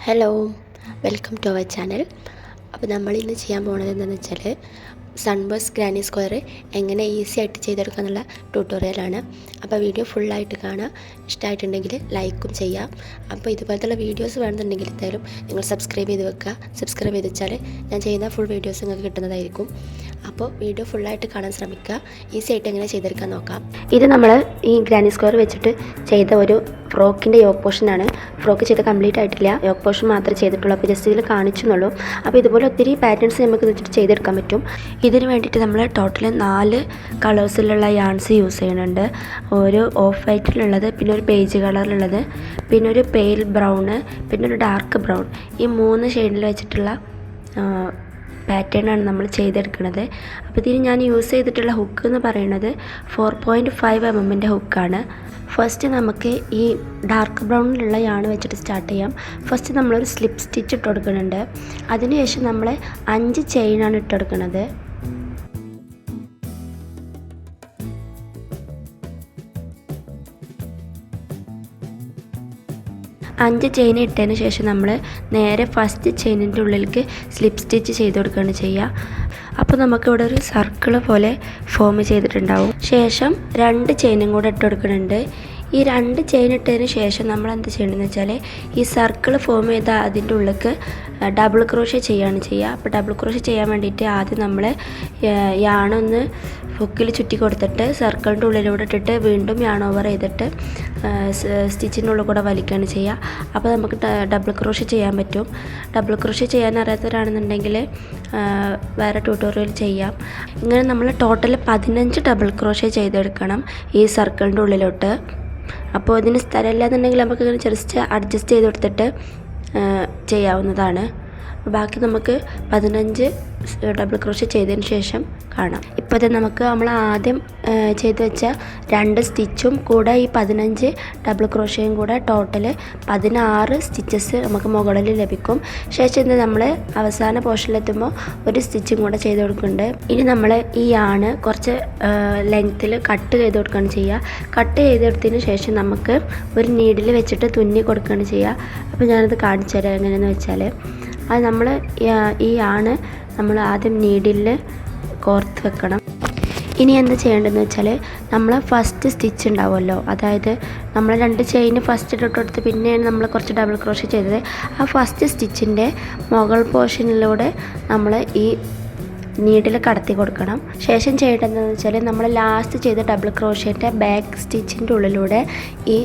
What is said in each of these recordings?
Hello, welcome to our channel. അപ്പോൾ നമ്മളിന്ന് ചെയ്യാൻ പോകുന്നത് എന്താണെന്ന് വെച്ചാൽ സൺബേഴ്സ് ഗ്രാനി സ്ക്വയർ എങ്ങനെ ഈസി ആയിട്ട് ചെയ്തെടുക്കാമെന്നുള്ള ട്യൂട്ടോറിയലാണ്. അപ്പോൾ വീഡിയോ ഫുള്ളായിട്ട് കാണുക. ഇഷ്ടമായിട്ടുണ്ടെങ്കിൽ ലൈക്കും ചെയ്യാം. അപ്പോൾ ഇതുപോലത്തുള്ള വീഡിയോസ് വേണമെന്നുണ്ടെങ്കിൽ എന്തായാലും നിങ്ങൾ സബ്സ്ക്രൈബ് ചെയ്ത് വെക്കുക. സബ്സ്ക്രൈബ് ചെയ്ത് വെച്ചാൽ ഞാൻ ചെയ്യുന്ന ഫുൾ വീഡിയോസ് നിങ്ങൾക്ക് കിട്ടുന്നതായിരിക്കും. അപ്പോൾ വീഡിയോ ഫുള്ളായിട്ട് കാണാൻ ശ്രമിക്കുക. ഈസി ആയിട്ട് എങ്ങനെ ചെയ്തെടുക്കാൻ നോക്കാം. ഇത് നമ്മൾ ഈ ഗ്രാനി സ്ക്വയർ വെച്ചിട്ട് ചെയ്ത ഒരു ഫ്രോക്കിൻ്റെ യോക്ക് പോർഷനാണ്. ഫ്രോക്ക് ചെയ്ത് കംപ്ലീറ്റ് ആയിട്ടില്ല, യോക്ക് പോർഷൻ മാത്രമേ ചെയ്തിട്ടുള്ളൂ. അപ്പോൾ ജസ്റ്റ് ഇതിൽ കാണിച്ചെന്നുള്ളൂ. അപ്പോൾ ഇതുപോലെ ഒത്തിരി പാറ്റേൺസ് നമുക്ക് വെച്ചിട്ട് ചെയ്തെടുക്കാൻ പറ്റും. ഇതിന് വേണ്ടിയിട്ട് നമ്മൾ ടോട്ടൽ 4 കളേഴ്സിലുള്ള യാൺസ് യൂസ് ചെയ്യുന്നുണ്ട്. ഒരു ഓഫ് വൈറ്റിലുള്ളത്, പിന്നെ ഒരു പേജ് കളറിലുള്ളത്, പിന്നെ ഒരു പെയിൽ ബ്രൗണ്, പിന്നെ ഒരു ഡാർക്ക് ബ്രൗൺ. ഈ 3 ഷെയ്ഡിൽ വെച്ചിട്ടുള്ള പാറ്റേണാണ് നമ്മൾ ചെയ്തെടുക്കുന്നത്. അപ്പോൾ ഇതിന് ഞാൻ യൂസ് ചെയ്തിട്ടുള്ള ഹുക്ക് എന്ന് പറയുന്നത് 4.5 mm ഹുക്കാണ്. ഫസ്റ്റ് നമുക്ക് ഈ ഡാർക്ക് ബ്രൗണിലുള്ള യാണ് വെച്ചിട്ട് സ്റ്റാർട്ട് ചെയ്യാം. ഫസ്റ്റ് നമ്മളൊരു സ്ലിപ്പ് സ്റ്റിച്ച് ഇട്ട് കൊടുക്കുന്നുണ്ട്. അതിനുശേഷം നമ്മൾ 5 ചെയിനാണ് ഇട്ട് കൊടുക്കുന്നത്. അഞ്ച് ചെയിൻ ഇട്ടതിന് ശേഷം നമ്മൾ നേരെ ഫസ്റ്റ് ചെയിനിൻ്റെ ഉള്ളിലേക്ക് സ്ലിപ്പ് സ്റ്റിച്ച് ചെയ്ത് കൊടുക്കുകയാണ് ചെയ്യുക. അപ്പോൾ നമുക്കിവിടെ ഒരു സർക്കിൾ പോലെ ഫോം ചെയ്തിട്ടുണ്ടാവും. ശേഷം 2 ചെയിനും കൂടെ ഇട്ട് കൊടുക്കുന്നുണ്ട്. ഈ 2 ചെയിൻ ഇട്ടതിന് ശേഷം നമ്മൾ എന്ത് ചെയ്യണമെന്ന് വെച്ചാൽ ഈ സർക്കിൾ ഫോം ചെയ്ത അതിൻ്റെ ഉള്ളിലേക്ക് ഡബിൾ ക്രോഷ്യ ചെയ്യുകയാണ് ചെയ്യുക. അപ്പോൾ ഡബിൾ ക്രോഷ്യ ചെയ്യാൻ വേണ്ടിയിട്ട് ആദ്യം നമ്മൾ യാണൊന്ന് ഹുക്കിൽ ചുറ്റി കൊടുത്തിട്ട് സർക്കിളിൻ്റെ ഉള്ളിലൂടെ ഇട്ടിട്ട് വീണ്ടും യാൺ ഓവർ ചെയ്തിട്ട് സ്റ്റിച്ചിൻ്റെ ഉള്ളിൽ കൂടെ വലിക്കുകയാണ് ചെയ്യുക. അപ്പോൾ നമുക്ക് ഡബിൾ ക്രോഷ്യ ചെയ്യാൻ പറ്റും. ഡബിൾ ക്രോഷ്യ ചെയ്യാൻ അറിയാത്തവരാണെന്നുണ്ടെങ്കിൽ വേറെ ട്യൂട്ടോറിയൽ ചെയ്യാം. ഇങ്ങനെ നമ്മൾ ടോട്ടൽ 15 ഡബിൾ ക്രോഷ്യ ചെയ്തെടുക്കണം ഈ സർക്കിളിൻ്റെ ഉള്ളിലോട്ട്. അപ്പോൾ ഇതിന് സ്ഥലമില്ലാന്നുണ്ടെങ്കിൽ നമുക്ക് ഇങ്ങനെ ജസ്റ്റ് അഡ്ജസ്റ്റ് ചെയ്ത് കൊടുത്തിട്ട് ചെയ്യാവുന്നതാണ്. ബാക്കി നമുക്ക് 15 ഡബിൾ ക്രോഷ്യ ചെയ്തതിന് ശേഷം കാണാം. ഇപ്പോൾ ഇത് നമുക്ക് നമ്മൾ ആദ്യം ചെയ്ത് വെച്ച 2 സ്റ്റിച്ചും കൂടെ ഈ 15 ഡബിൾ ക്രോഷ്യയും കൂടെ ടോട്ടൽ 16 സ്റ്റിച്ചസ് നമുക്ക് മുകളിൽ ലഭിക്കും. ശേഷം ഇത് നമ്മൾ അവസാന പോർഷനിലെത്തുമ്പോൾ ഒരു സ്റ്റിച്ചും കൂടെ ചെയ്ത് കൊടുക്കുന്നുണ്ട്. ഇനി നമ്മൾ ഈ യാണ് കുറച്ച് ലെങ്ത്തിൽ കട്ട് ചെയ്ത് കൊടുക്കുകയാണ് ചെയ്യുക. കട്ട് ചെയ്തെടുത്തതിന് ശേഷം നമുക്ക് ഒരു നീഡിൽ വെച്ചിട്ട് തുന്നി കൊടുക്കുകയാണ് ചെയ്യുക. അപ്പോൾ ഞാനത് കാണിച്ചു തരാം എങ്ങനെയെന്ന് വെച്ചാൽ, അത് നമ്മൾ ഈ യാണ് നമ്മൾ ആദ്യം നീഡിൽ കോർത്ത് വെക്കണം. ഇനി എന്താ ചെയ്യേണ്ടതെന്ന് വെച്ചാൽ നമ്മൾ ഫസ്റ്റ് സ്റ്റിച്ച് ഉണ്ടാവുമല്ലോ, അതായത് നമ്മൾ 2 ചെയിൻ ഫസ്റ്റ് ഇട്ട് കൊടുത്ത് പിന്നെയാണ് നമ്മൾ കുറച്ച് ഡബിൾ ക്രോഷ്യ ചെയ്തത്. ആ ഫസ്റ്റ് സ്റ്റിച്ചിൻ്റെ മുകൾ പോർഷനിലൂടെ നമ്മൾ ഈ നീഡിൽ കടത്തി കൊടുക്കണം. ശേഷം ചെയ്യേണ്ടതെന്ന് വെച്ചാൽ നമ്മൾ ലാസ്റ്റ് ചെയ്ത ഡബിൾ ക്രോഷ്യൻ്റെ ബാക്ക് സ്റ്റിച്ചിൻ്റെ ഉള്ളിലൂടെ ഈ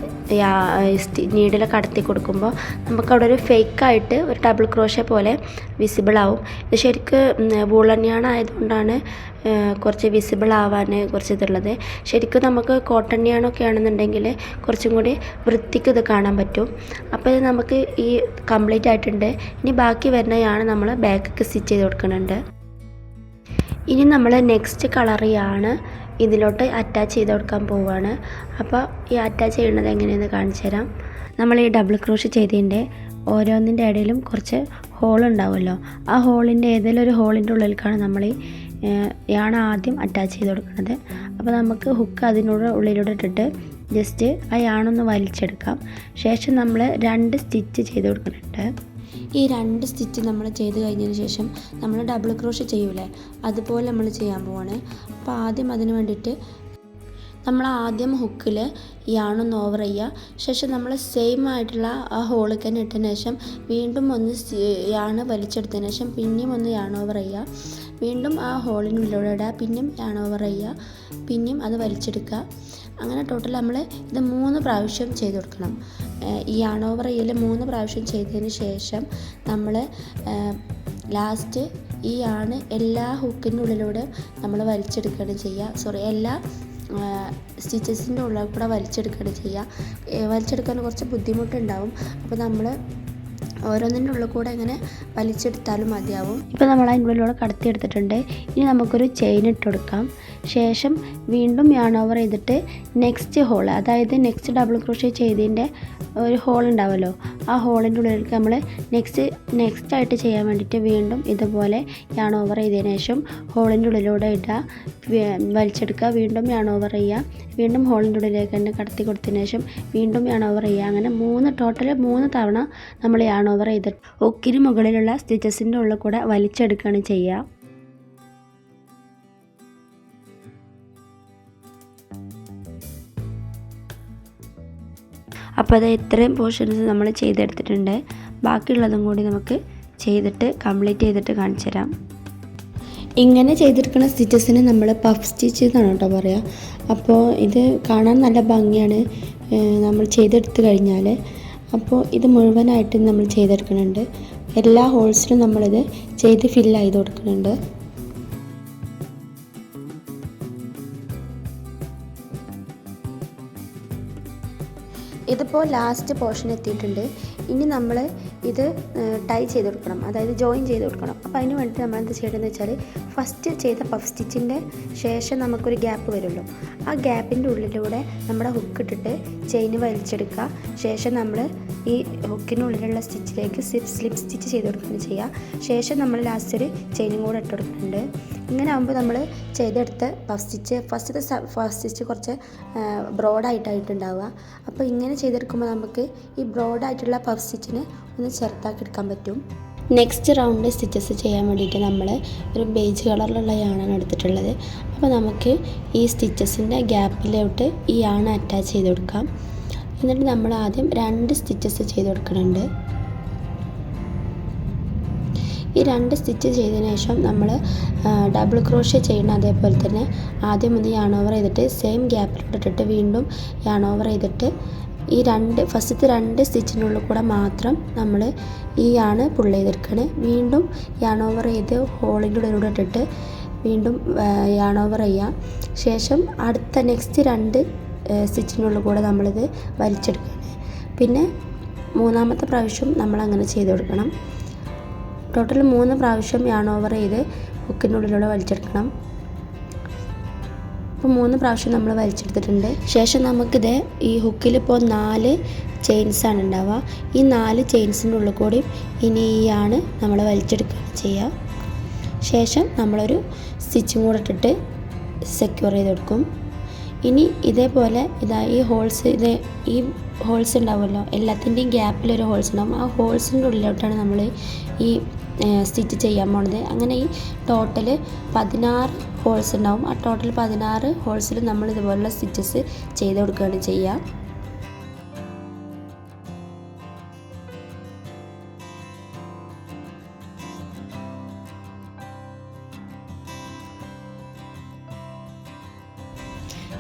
നീഡിൽ കടത്തി കൊടുക്കുമ്പോൾ നമുക്കവിടെ ഒരു ഫേക്കായിട്ട് ഒരു ഡബിൾ ക്രോഷ്യ പോലെ വിസിബിൾ ആവും. ഇത് ശരിക്കും വൂളൻ യാൺ ആയതുകൊണ്ടാണ് കുറച്ച് വിസിബിൾ ആവാൻ കുറച്ച് ഇതുള്ളത്. ശരിക്കും നമുക്ക് കോട്ടൺ യാണൊക്കെ ആണെന്നുണ്ടെങ്കിൽ കുറച്ചും കൂടി വൃത്തിക്ക് ഇത് കാണാൻ പറ്റും. അപ്പോൾ ഇത് നമുക്ക് ഈ കംപ്ലീറ്റ് ആയിട്ടുണ്ട്. ഇനി ബാക്കി വരുന്ന യാണ് നമ്മൾ ബാക്കൊക്കെ സ്റ്റിച്ച് ചെയ്ത് കൊടുക്കുന്നുണ്ട്. ഇനി നമ്മൾ നെക്സ്റ്റ് കളർ യാണ് ഇതിലോട്ട് അറ്റാച്ച് ചെയ്ത് കൊടുക്കാൻ പോവുകയാണ്. അപ്പോൾ ഈ അറ്റാച്ച് ചെയ്യുന്നത് എങ്ങനെയെന്ന് കാണിച്ചു തരാം. നമ്മൾ ഈ ഡബിൾ ക്രോഷ്യ ചെയ്തതിൻ്റെ ഓരോന്നിൻ്റെ ഇടയിലും കുറച്ച് ഹോൾ ഉണ്ടാവുമല്ലോ, ആ ഹോളിൻ്റെ ഏതെങ്കിലും ഒരു ഹോളിൻ്റെ ഉള്ളിലേക്കാണ് നമ്മൾ ഈ യാണ് ആദ്യം അറ്റാച്ച് ചെയ്ത് കൊടുക്കുന്നത്. അപ്പോൾ നമുക്ക് ഹുക്ക് അതിനോട് ഉള്ളിലൂടെ ഇട്ടിട്ട് ജസ്റ്റ് ആ യാണൊന്ന് വലിച്ചെടുക്കാം. ശേഷം നമ്മൾ 2 സ്റ്റിച്ച് ചെയ്ത് കൊടുക്കുന്നുണ്ട്. ഈ 2 സ്റ്റിച്ച് നമ്മൾ ചെയ്ത് കഴിഞ്ഞതിന് ശേഷം നമ്മൾ ഡബിൾ ക്രോഷ്യ ചെയ്യൂലേ, അതുപോലെ നമ്മൾ ചെയ്യാൻ പോവാണ്. അപ്പോൾ ആദ്യം അതിന് വേണ്ടിയിട്ട് നമ്മൾ ആദ്യം ഹുക്കിൽ യാണൊന്ന് ഓവർ ചെയ്യുക. ശേഷം നമ്മൾ സെയിം ആയിട്ടുള്ള ആ ഹോളിൽ തന്നെ ഇട്ടതിന് ശേഷം വീണ്ടും ഒന്ന് യാണ് വലിച്ചെടുത്തതിന് ശേഷം പിന്നെയും ഒന്ന് യാൺ ഓവർ ചെയ്യുക. വീണ്ടും ആ ഹോളിനുള്ളിലൂടെ ഇടുക, പിന്നെയും യാൺ ഓവർ ചെയ്യുക, പിന്നെയും അത് വലിച്ചെടുക്കുക. അങ്ങനെ ടോട്ടൽ നമ്മൾ ഇത് 3 പ്രാവശ്യം ചെയ്ത് കൊടുക്കണം. ഈ യാൺ ഓവർ ചെയ്യൽ 3 പ്രാവശ്യം ചെയ്തതിന് ശേഷം നമ്മൾ ലാസ്റ്റ് ഈ യാണ് എല്ലാ ഹുക്കിൻ്റെ ഉള്ളിലൂടെ നമ്മൾ വലിച്ചെടുക്കുകയാണ് ചെയ്യുക. എല്ലാ സ്റ്റിച്ചസിൻ്റെ ഉള്ളിൽ കൂടെ വലിച്ചെടുക്കുകയാണ് ചെയ്യുക. വലിച്ചെടുക്കാൻ കുറച്ച് ബുദ്ധിമുട്ടുണ്ടാവും. അപ്പോൾ നമ്മൾ ഓരോന്നിൻ്റെ ഉള്ളിൽ കൂടെ ഇങ്ങനെ വലിച്ചെടുത്താലും മതിയാവും. ഇപ്പോൾ നമ്മൾ അതിൻ്റെ ഉള്ളിലൂടെ കടത്തിയെടുത്തിട്ടുണ്ട്. ഇനി നമുക്കൊരു ചെയിൻ ഇട്ട് കൊടുക്കാം. ശേഷം വീണ്ടും യാൺ ഓവർ ചെയ്തിട്ട് നെക്സ്റ്റ് ഹോൾ, അതായത് നെക്സ്റ്റ് ഡബിൾ ക്രോഷ്യ ചെയ്തതിൻ്റെ ഒരു ഹോൾ ഉണ്ടാവുമല്ലോ, ആ ഹോളിൻ്റെ ഉള്ളിലേക്ക് നമ്മൾ നെക്സ്റ്റ് ആയിട്ട് ചെയ്യാൻ വേണ്ടിയിട്ട് വീണ്ടും ഇതുപോലെ യാൺ ഓവർ ചെയ്തതിന് ശേഷം ഹോളിൻ്റെ ഉള്ളിലൂടെ ഇടുക, വലിച്ചെടുക്കുക, വീണ്ടും യാൺ ഓവർ ചെയ്യുക, വീണ്ടും ഹോളിൻ്റെ ഉള്ളിലേക്ക് തന്നെ കടത്തി കൊടുത്തതിന് ശേഷം വീണ്ടും യാൺ ഓവർ ചെയ്യുക. അങ്ങനെ ടോട്ടൽ 3 തവണ നമ്മൾ യാൺ ഓവർ ചെയ്തിട്ട് ഹുക്കിന് മുകളിലുള്ള സ്റ്റിച്ചസിൻ്റെ ഉള്ളിൽ കൂടെ വലിച്ചെടുക്കുകയാണ് ചെയ്യുക. അപ്പോൾ അത് ഇത്രയും പോർഷൻസ് നമ്മൾ ചെയ്തെടുത്തിട്ടുണ്ട്. ബാക്കിയുള്ളതും കൂടി നമുക്ക് കംപ്ലീറ്റ് ചെയ്തിട്ട് കാണിച്ചു തരാം. ഇങ്ങനെ ചെയ്തെടുക്കുന്ന സ്റ്റിച്ചസിന് നമ്മൾ പഫ് സ്റ്റിച്ച് എന്നാണ് കേട്ടോ പറയുക. അപ്പോൾ ഇത് കാണാൻ നല്ല ഭംഗിയാണ് നമ്മൾ ചെയ്തെടുത്ത് കഴിഞ്ഞാൽ. അപ്പോൾ ഇത് മുഴുവനായിട്ട് നമ്മൾ ചെയ്തെടുക്കുന്നുണ്ട്. എല്ലാ ഹോൾസിലും നമ്മളിത് ചെയ്ത് ഫില്ല് ചെയ്ത് കൊടുക്കുന്നുണ്ട്. ഇതിപ്പോൾ ലാസ്റ്റ് പോർഷൻ എത്തിയിട്ടുണ്ട്. ഇനി നമ്മൾ ഇത് ടൈ ചെയ്ത് കൊടുക്കണം, അതായത് ജോയിൻ ചെയ്ത് കൊടുക്കണം. അപ്പോൾ അതിന് വേണ്ടിയിട്ട് നമ്മൾ എന്ത് ചെയ്യേണ്ടതെന്ന് വെച്ചാൽ ഫസ്റ്റ് ചെയ്ത പഫ് സ്റ്റിച്ചിൻ്റെ ശേഷം നമുക്കൊരു ഗ്യാപ്പ് വരുമല്ലോ, ആ ഗ്യാപ്പിൻ്റെ ഉള്ളിലൂടെ നമ്മുടെ ഹുക്ക് ഇട്ടിട്ട് ചെയിൻ വലിച്ചെടുക്കുക. ശേഷം നമ്മൾ ഈ ഹുക്കിനുള്ളിലുള്ള സ്റ്റിച്ചിലേക്ക് സ്ലിപ്പ് സ്റ്റിച്ച് ചെയ്ത് കൊടുക്കുകയാണ് ചെയ്യുക. ശേഷം നമ്മൾ ലാസ്റ്റ് ഒരു ചെയിനും കൂടെ ഇട്ട് കൊടുക്കുന്നുണ്ട്. ഇങ്ങനെ ആകുമ്പോൾ നമ്മൾ ചെയ്തെടുത്ത ഫസ്റ്റ് സ്റ്റിച്ച് കുറച്ച് ബ്രോഡായിട്ടായിട്ടുണ്ടാവുക. അപ്പോൾ ഇങ്ങനെ ചെയ്തെടുക്കുമ്പോൾ നമുക്ക് ഈ ബ്രോഡായിട്ടുള്ള പഫ് സ്റ്റിച്ചിന് ഒന്ന് ചെറുതാക്കി എടുക്കാൻ പറ്റും. നെക്സ്റ്റ് റൗണ്ട് സ്റ്റിച്ചസ് ചെയ്യാൻ വേണ്ടിയിട്ട് നമ്മൾ ഒരു ബേജ് കളറിലുള്ള യാണാണ് എടുത്തിട്ടുള്ളത്. അപ്പോൾ നമുക്ക് ഈ സ്റ്റിച്ചസിൻ്റെ ഗ്യാപ്പിലോട്ട് ഈ യാൺ അറ്റാച്ച് ചെയ്ത് കൊടുക്കാം. എന്നിട്ട് നമ്മൾ ആദ്യം 2 സ്റ്റിച്ചസ് ചെയ്ത് കൊടുക്കുന്നുണ്ട്. ഈ 2 സ്റ്റിച്ച് ചെയ്തതിന് ശേഷം നമ്മൾ ഡബിൾ ക്രോഷ്യ ചെയ്യണം. അതേപോലെ തന്നെ ആദ്യം ഒന്ന് യാൺ ഓവർ ചെയ്തിട്ട് സെയിം ഗ്യാപ്പിലിട്ടിട്ട് വീണ്ടും യാൺ ഓവർ ചെയ്തിട്ട് ഈ ഫസ്റ്റത്തെ 2 സ്റ്റിച്ചിനുള്ളിൽ കൂടെ മാത്രം നമ്മൾ ഈ യാൺ പുള്ള് ചെയ്തെടുക്കുകയാണ്. വീണ്ടും യാൺ ഓവർ ചെയ്ത് ഹോളിൻ്റെ ഉള്ളിലൂടെ ഇട്ടിട്ട് വീണ്ടും യാൺ ഓവർ ചെയ്യാം. ശേഷം അടുത്ത നെക്സ്റ്റ് 2 സ്റ്റിച്ചിനുള്ളിൽ കൂടെ നമ്മളിത് വലിച്ചെടുക്കുകയാണ്. പിന്നെ 3ാമത്തെ പ്രാവശ്യം നമ്മളങ്ങനെ ചെയ്ത് കൊടുക്കണം. ടോട്ടൽ 3 പ്രാവശ്യം യാൺ ഓവർ ചെയ്ത് ഹുക്കിനുള്ളിലൂടെ വലിച്ചെടുക്കണം. അപ്പോൾ 3 പ്രാവശ്യം നമ്മൾ വലിച്ചെടുത്തിട്ടുണ്ട്. ശേഷം നമുക്കിത് ഈ ഹുക്കിലിപ്പോൾ 4 ചെയിൻസാണ് ഉണ്ടാവുക. ഈ 4 ചെയിൻസിൻ്റെ ഉള്ളിൽ കൂടി ഇനി ഈ യാൺ നമ്മൾ വലിച്ചെടുക്കുകയാണ് ചെയ്യുക. ശേഷം നമ്മളൊരു സ്റ്റിച്ചും കൂടെ ഇട്ടിട്ട് സെക്യൂർ ചെയ്ത് കൊടുക്കും. ഇനി ഇതേപോലെ ഈ ഹോൾസ് ഉണ്ടാവുമല്ലോ, എല്ലാത്തിൻ്റെയും ഗ്യാപ്പിലൊരു ഹോൾസ് ഉണ്ടാവും. ആ ഹോൾസിൻ്റെ ഉള്ളിലോട്ടാണ് നമ്മൾ ഈ സ്റ്റിച്ച് ചെയ്യാൻ പോണത്. അങ്ങനെ ഈ ടോട്ടൽ 16 ഹോൾസ് ഉണ്ടാവും. ആ ടോട്ടൽ 16 ഹോൾസിൽ നമ്മൾ ഇതുപോലുള്ള സ്റ്റിച്ചസ് ചെയ്ത് കൊടുക്കുകയാണ് ചെയ്യുക.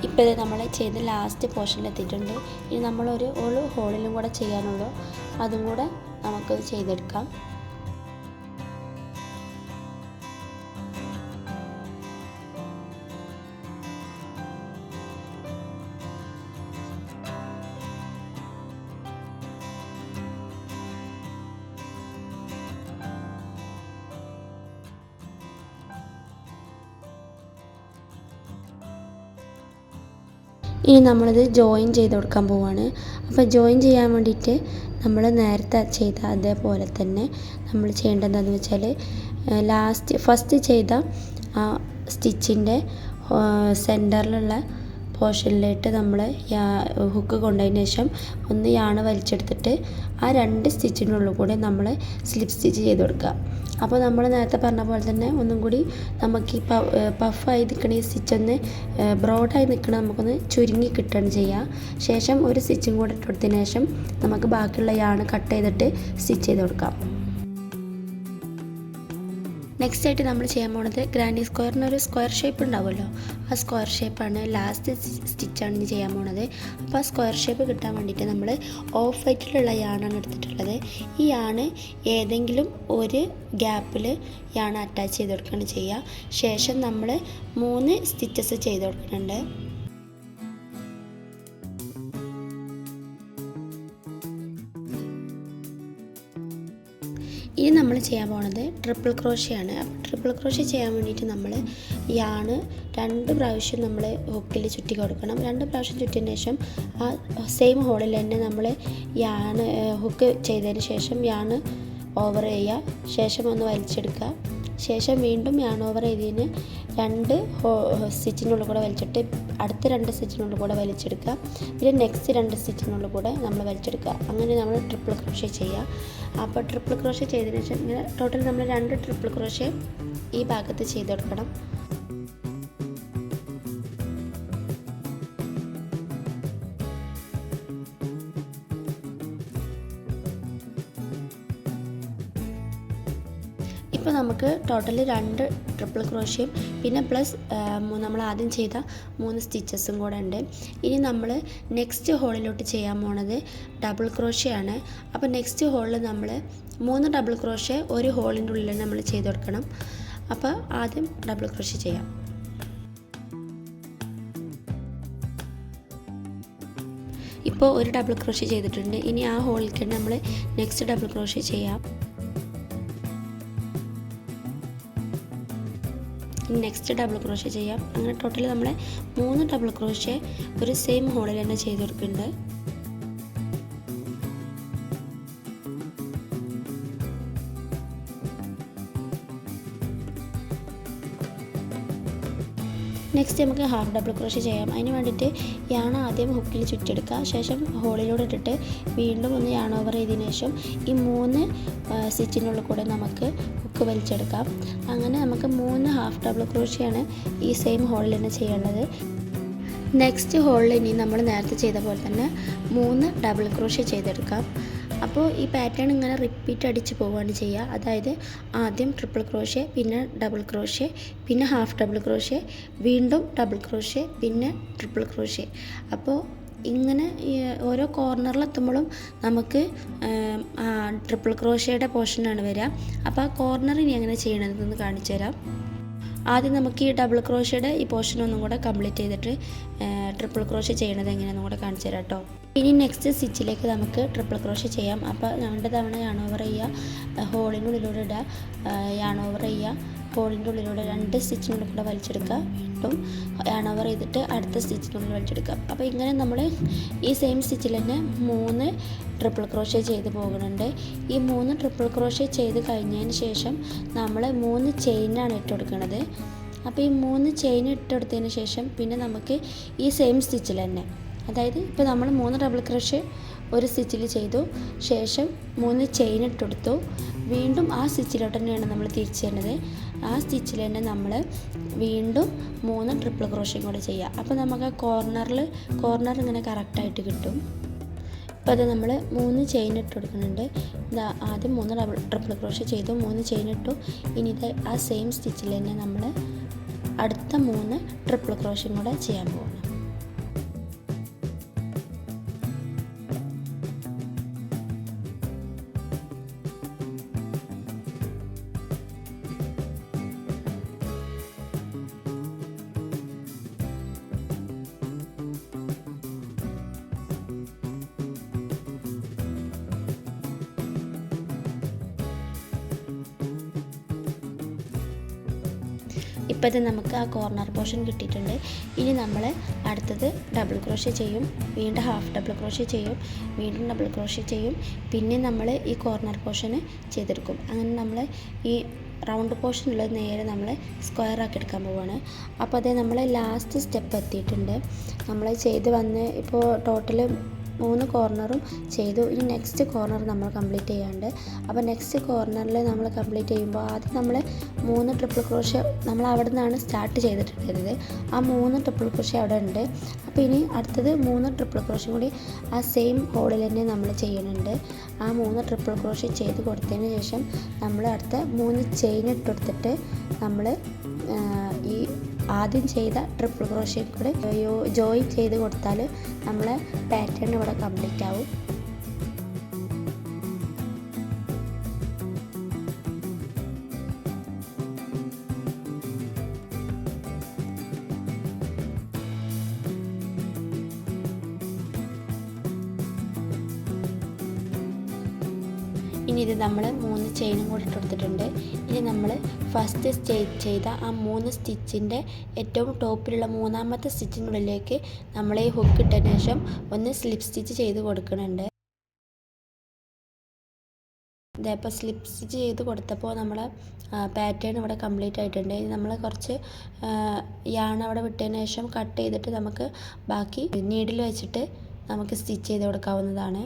ഇപ്പോൾ ഇത് നമ്മൾ ചെയ്ത് ലാസ്റ്റ് പോർഷനിലെത്തിയിട്ടുണ്ട്. ഇനി നമ്മളൊരു ഹോളിലും കൂടെ ചെയ്യാനുള്ളൂ, അതും കൂടെ നമുക്കത് ചെയ്തെടുക്കാം. ഇനി നമ്മളിത് ജോയിൻ ചെയ്ത് കൊടുക്കാൻ പോവുകയാണ്. അപ്പോൾ ജോയിൻ ചെയ്യാൻ വേണ്ടിയിട്ട് നമ്മൾ നേരത്തെ ചെയ്ത അതേപോലെ തന്നെ നമ്മൾ ചെയ്യേണ്ടത് എന്താണെന്ന് വെച്ചാൽ ഫസ്റ്റ് ചെയ്ത ആ സ്റ്റിച്ചിൻ്റെ സെൻറ്ററിലുള്ള പോർഷനിലായിട്ട് നമ്മൾ ഹുക്ക് കൊണ്ടതിന് ശേഷം ഒന്ന് യാൺ വലിച്ചെടുത്തിട്ട് ആ 2 സ്റ്റിച്ചിനുള്ളിൽ കൂടെ നമ്മൾ സ്ലിപ്പ് സ്റ്റിച്ച് ചെയ്ത് കൊടുക്കുക. അപ്പോൾ നമ്മൾ നേരത്തെ പറഞ്ഞ പോലെ തന്നെ ഒന്നും കൂടി നമുക്ക് ഈ പഫായി നിൽക്കണ ഈ സ്റ്റിച്ചൊന്ന് ബ്രോഡായി നിൽക്കണ നമുക്കൊന്ന് ചുരുങ്ങി കിട്ടുകയാണ് ചെയ്യുക. ശേഷം ഒരു സ്റ്റിച്ചും കൂടെ ഇട്ട് കൊടുത്തതിന് ശേഷം നമുക്ക് ബാക്കിയുള്ള യാൺ കട്ട് ചെയ്തിട്ട് സ്റ്റിച്ച് ചെയ്ത് കൊടുക്കാം. നെക്സ്റ്റ് ആയിട്ട് നമ്മൾ ചെയ്യാൻ പോകുന്നത് ഗ്രാൻഡി സ്ക്വയറിനൊരു സ്ക്വയർ ഷേപ്പ് ഉണ്ടാവുമല്ലോ, ആ സ്ക്വയർ ഷേപ്പാണ് ലാസ്റ്റ് സ്റ്റിച്ചാണ് ഇനി ചെയ്യാൻ പോകുന്നത്. അപ്പോൾ ആ സ്ക്വയർ ഷേപ്പ് കിട്ടാൻ വേണ്ടിയിട്ട് നമ്മൾ ഓഫ് വൈറ്റിലുള്ള യാണാണ് എടുത്തിട്ടുള്ളത്. ഈ യാണ് ഏതെങ്കിലും ഒരു ഗ്യാപ്പിൽ യാൺ അറ്റാച്ച് ചെയ്ത് കൊടുക്കുകയാണ് ചെയ്യുക. ശേഷം നമ്മൾ 3 സ്റ്റിച്ചസ് ചെയ്ത് കൊടുക്കുന്നുണ്ട്. ഇനി നമ്മൾ ചെയ്യാൻ പോണത് ട്രിപ്പിൾ ക്രോഷയാണ്. അപ്പോൾ ട്രിപ്പിൾ ക്രോഷ ചെയ്യാൻ വേണ്ടിയിട്ട് നമ്മൾ യാണ് 2 പ്രാവശ്യം നമ്മൾ ഹുക്കിൽ ചുറ്റി കൊടുക്കണം. 2 പ്രാവശ്യം ചുറ്റിയതിന് ശേഷം ആ സെയിം ഹോളിൽ തന്നെ നമ്മൾ യാണ് ഹുക്ക് ചെയ്തതിന് ശേഷം യാണ് ഓവർ ചെയ്യുക. ശേഷം ഒന്ന് വലിച്ചെടുക്കുക. ശേഷം വീണ്ടും യാൺ ഓവർ ചെയ്തതിന് 2 സ്റ്റിച്ചിനുള്ളിൽ കൂടെ വലിച്ചിട്ട് അടുത്ത 2 സ്റ്റിച്ചിനുള്ളിൽ കൂടെ വലിച്ചെടുക്കുക. പിന്നെ നെക്സ്റ്റ് 2 സ്റ്റിച്ചിനുള്ളിൽ കൂടെ നമ്മൾ വലിച്ചെടുക്കുക. അങ്ങനെ നമ്മൾ ട്രിപ്പിൾ ക്രോഷ ചെയ്യുക. അപ്പോൾ ട്രിപ്പിൾ ക്രോഷ ചെയ്തതിന് ശേഷം ഇങ്ങനെ ടോട്ടൽ നമ്മൾ 2 ട്രിപ്പിൾ ക്രോഷ ഈ ഭാഗത്ത് ചെയ്തെടുക്കണം. ഇപ്പോൾ നമുക്ക് ടോട്ടൽ 2 ട്രിപ്പിൾ ക്രോഷയും പിന്നെ പ്ലസ് നമ്മൾ ആദ്യം ചെയ്ത 3 സ്റ്റിച്ചസും കൂടെ ഉണ്ട്. ഇനി നമ്മൾ നെക്സ്റ്റ് ഹോളിലോട്ട് ചെയ്യാൻ പോണത് ഡബിൾ ക്രോഷയാണ്. അപ്പോൾ നെക്സ്റ്റ് ഹോളിൽ നമ്മൾ 3 ഡബിൾ ക്രോഷ ഒരു ഹോളിൻ്റെ ഉള്ളിൽ നമ്മൾ ചെയ്ത് കൊടുക്കണം. അപ്പോൾ ആദ്യം ഡബിൾ ക്രോഷ ചെയ്യാം. ഇപ്പോൾ ഒരു ഡബിൾ ക്രോഷ ചെയ്തിട്ടുണ്ട്. ഇനി ആ ഹോളിലേക്ക് നമ്മൾ നെക്സ്റ്റ് ഡബിൾ ക്രോഷ ചെയ്യാം. നെക്സ്റ്റ് ഡബിൾ ക്രോഷ ചെയ്യാം. അങ്ങനെ ടോട്ടൽ നമ്മൾ 3 ഡബിൾ ക്രോഷ ഒരു സെയിം ഹോളിൽ തന്നെ ചെയ്ത് കൊടുക്കുന്നുണ്ട്. നെക്സ്റ്റ് നമുക്ക് ഹാഫ് ഡബിൾ ക്രോഷ ചെയ്യാം. അതിന് വേണ്ടിയിട്ട് യാൺ ആദ്യം ഹുക്കിൽ ചുറ്റിയെടുക്കുക. ശേഷം ഹോളിലൂടെ ഇട്ടിട്ട് വീണ്ടും ഒന്ന് യാൺ ഓവർ ചെയ്തതിന് ശേഷം ഈ 3 സ്റ്റിച്ചിനുള്ളിൽ കൂടെ നമുക്ക് ഹുക്ക് വലിച്ചെടുക്കാം. അങ്ങനെ നമുക്ക് 3 ഹാഫ് ഡബിൾ ക്രോഷയാണ് ഈ സെയിം ഹോളിൽ തന്നെ ചെയ്യേണ്ടത്. നെക്സ്റ്റ് ഹോളിൽ ഇനി നമ്മൾ നേരത്തെ ചെയ്ത പോലെ തന്നെ 3 ഡബിൾ ക്രോഷ ചെയ്തെടുക്കാം. അപ്പോൾ ഈ പാറ്റേൺ ഇങ്ങനെ റിപ്പീറ്റ് അടിച്ച് പോവുകയാണ് ചെയ്യുക. അതായത് ആദ്യം ട്രിപ്പിൾ ക്രോഷ, പിന്നെ ഡബിൾ ക്രോഷ, പിന്നെ ഹാഫ് ഡബിൾ ക്രോഷ, വീണ്ടും ഡബിൾ ക്രോഷ, പിന്നെ ട്രിപ്പിൾ ക്രോഷ. അപ്പോൾ ഇങ്ങനെ ഓരോ കോർണറിലെത്തുമ്പോഴും നമുക്ക് ട്രിപ്പിൾ ക്രോഷയുടെ പോർഷനാണ് വരിക. അപ്പോൾ ആ കോർണർ ഇനി എങ്ങനെ ചെയ്യണമെന്ന് കാണിച്ചു തരാം. ആദ്യം നമുക്ക് ഈ ഡബിൾ ക്രോഷയുടെ ഈ പോർഷൻ ഒന്നും കൂടെ കംപ്ലീറ്റ് ചെയ്തിട്ട് ട്രിപ്പിൾ ക്രോഷ ചെയ്യണത് എങ്ങനെയാണെന്നും കൂടെ കാണിച്ചു തരാം കേട്ടോ. ഇനി നെക്സ്റ്റ് സ്റ്റിച്ചിലേക്ക് നമുക്ക് ട്രിപ്പിൾ ക്രോഷ ചെയ്യാം. അപ്പോൾ 2 തവണ യാൺ ഓവർ ചെയ്യുക, ഹോളിനുള്ളിലൂടെ ഇടുക, യാൺ ഓവർ ചെയ്യുക, ഹോളിൻ്റെ ഉള്ളിലൂടെ 2 സ്റ്റിച്ചിനുള്ളിൽ കൂടെ വലിച്ചെടുക്കുക, വീണ്ടും യാൺ ഓവർ ചെയ്തിട്ട് അടുത്ത സ്റ്റിച്ചിനുള്ളിൽ വലിച്ചെടുക്കുക. അപ്പോൾ ഇങ്ങനെ നമ്മൾ ഈ സെയിം സ്റ്റിച്ചിൽ തന്നെ 3 ട്രിപ്പിൾ ക്രോഷ ചെയ്ത് പോകുന്നുണ്ട്. ഈ 3 ട്രിപ്പിൾ ക്രോഷ ചെയ്ത് കഴിഞ്ഞതിന് ശേഷം നമ്മൾ 3 ചെയിനാണ് ഇട്ട് കൊടുക്കുന്നത്. അപ്പോൾ ഈ 3 ചെയിൻ ഇട്ട് കൊടുത്തതിന് ശേഷം പിന്നെ നമുക്ക് ഈ സെയിം സ്റ്റിച്ചിൽ തന്നെ, അതായത് ഇപ്പോൾ നമ്മൾ 3 ഡബിൾ ക്രോഷ ഒരു സ്റ്റിച്ചിൽ ചെയ്തു, ശേഷം 3 ചെയിൻ ഇട്ട് കൊടുത്തു, വീണ്ടും ആ സ്റ്റിച്ചിലോട്ട് തന്നെയാണ് നമ്മൾ തിരിച്ചു തരുന്നത്. ആ സ്റ്റിച്ചിൽ തന്നെ നമ്മൾ വീണ്ടും 3 ട്രിപ്പിൾ ക്രോഷയും കൂടെ ചെയ്യുക. അപ്പോൾ നമുക്ക് ആ കോർണർ ഇങ്ങനെ കറക്റ്റായിട്ട് കിട്ടും. അപ്പോൾ അത് നമ്മൾ 3 ചെയിൻ ഇട്ട് കൊടുക്കുന്നുണ്ട്. ഇതാ ആദ്യം 3 ട്രിപ്പിൾ ക്രോഷ ചെയ്തു, 3 ചെയിൻ ഇട്ടു. ഇനി ഇത് ആ സെയിം സ്റ്റിച്ചിൽ തന്നെ നമ്മൾ അടുത്ത 3 ട്രിപ്പിൾ ക്രോഷയും കൂടെ ചെയ്യാൻ പോകണം. ഇപ്പോൾ ഇത് നമുക്ക് ആ കോർണർ പോർഷൻ കിട്ടിയിട്ടുണ്ട്. ഇനി നമ്മൾ അടുത്തത് ഡബിൾ ക്രോഷ ചെയ്യും, വീണ്ടും ഹാഫ് ഡബിൾ ക്രോഷ ചെയ്യും, വീണ്ടും ഡബിൾ ക്രോഷ ചെയ്യും, പിന്നെ നമ്മൾ ഈ കോർണർ പോർഷന് ചെയ്തെടുക്കും. അങ്ങനെ നമ്മൾ ഈ റൗണ്ട് പോർഷനുള്ളത് നേരെ നമ്മൾ സ്ക്വയർ ആക്കി എടുക്കാൻ പോവുകയാണ്. അപ്പോൾ അതേ നമ്മൾ ലാസ്റ്റ് സ്റ്റെപ്പ് എത്തിയിട്ടുണ്ട്. നമ്മൾ ചെയ്ത് വന്ന് ഇപ്പോൾ ടോട്ടൽ 3 കോർണറും ചെയ്തു. ഇനി നെക്സ്റ്റ് കോർണർ നമ്മൾ കംപ്ലീറ്റ് ചെയ്യാണ്ട്. അപ്പോൾ നെക്സ്റ്റ് കോർണറിൽ നമ്മൾ കംപ്ലീറ്റ് ചെയ്യുമ്പോൾ ആദ്യം നമ്മൾ 3 ട്രിപ്പിൾ ക്രോഷ നമ്മൾ അവിടെ നിന്നാണ് സ്റ്റാർട്ട് ചെയ്തിട്ടുണ്ടായിരുന്നത്. ആ 3 ട്രിപ്പിൾ ക്രോഷ അവിടെ ഉണ്ട്. അപ്പോൾ ഇനി അടുത്തത് 3 ട്രിപ്പിൾ ക്രോഷയും കൂടി ആ സെയിം ഹോളിൽ തന്നെ നമ്മൾ ചെയ്യുന്നുണ്ട്. ആ 3 ട്രിപ്പിൾ ക്രോഷ ചെയ്ത് കൊടുത്തതിന് ശേഷം നമ്മൾ അടുത്ത 3 ചെയിൻ ഇട്ട് കൊടുത്തിട്ട് നമ്മൾ ഈ ആദ്യം ചെയ്ത ട്രിപ്പിൾ ക്രോഷയിൽ കൂടെ ജോയിൻ ചെയ്ത് കൊടുത്താൽ നമ്മളെ പാറ്റേൺ ഇവിടെ കംപ്ലീറ്റ് ആവും. ഇനി ഇനി ഇത് നമ്മൾ 3 ചെയിനും കൂടി ഇട്ട് കൊടുത്തിട്ടുണ്ട്. ഇനി നമ്മൾ ഫസ്റ്റ് ചെയ്ത ആ 3 സ്റ്റിച്ചിൻ്റെ ഏറ്റവും ടോപ്പിലുള്ള 3ാമത്തെ സ്റ്റിച്ചിനുള്ളിലേക്ക് നമ്മൾ ഈ ഹുക്ക് ഇട്ടതിന് ശേഷം ഒന്ന് സ്ലിപ്പ് സ്റ്റിച്ച് ചെയ്ത് കൊടുക്കുന്നുണ്ട്. ഇതേപ്പോൾ സ്ലിപ്പ് സ്റ്റിച്ച് ചെയ്ത് കൊടുത്തപ്പോൾ നമ്മൾ പാറ്റേൺ ഇവിടെ കംപ്ലീറ്റ് ആയിട്ടുണ്ട്. ഇനി നമ്മൾ കുറച്ച് യാൺ അവിടെ വിട്ടതിന് ശേഷം കട്ട് ചെയ്തിട്ട് നമുക്ക് ബാക്കി നീഡിൽ വെച്ചിട്ട് നമുക്ക് സ്റ്റിച്ച് ചെയ്ത് കൊടുക്കാവുന്നതാണ്.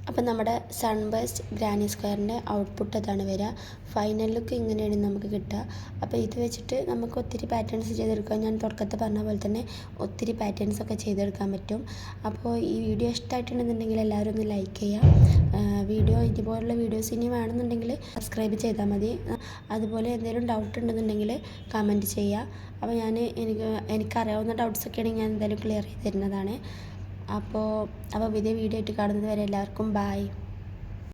അപ്പം നമ്മുടെ സൺബേസ്റ്റ് ഗ്രാനി സ്ക്വയറിൻ്റെ ഔട്ട്പുട്ട് അതാണ് വരിക. ഫൈനൽ ലുക്ക് ഇങ്ങനെയാണ് നമുക്ക് കിട്ടുക. അപ്പോൾ ഇത് വെച്ചിട്ട് നമുക്ക് ഒത്തിരി പാറ്റേൺസ് ചെയ്തെടുക്കാം. ഞാൻ തുടക്കത്തിൽ പറഞ്ഞ പോലെ തന്നെ ഒത്തിരി പാറ്റേൺസ് ഒക്കെ ചെയ്തെടുക്കാൻ പറ്റും. അപ്പോൾ ഈ വീഡിയോ ഇഷ്ടമായിട്ടുണ്ടെന്നുണ്ടെങ്കിൽ എല്ലാവരും ഒന്ന് ലൈക്ക് ചെയ്യുക. ഇതുപോലുള്ള വീഡിയോസ് ഇനി വേണമെന്നുണ്ടെങ്കിൽ സബ്സ്ക്രൈബ് ചെയ്താൽ മതി. അതുപോലെ എന്തെങ്കിലും ഡൗട്ട് ഉണ്ടെന്നുണ്ടെങ്കിൽ കമൻറ്റ് ചെയ്യുക. അപ്പോൾ എനിക്കറിയാവുന്ന ഡൗട്ട്സൊക്കെ ആണെങ്കിൽ ഞാൻ എന്തായാലും ക്ലിയർ ചെയ്ത് തരുന്നതാണ്. അപ്പോൾ പുതിയ വീഡിയോ ആയിട്ട് കാണുന്നത് വരെ എല്ലാവർക്കും ബായ്.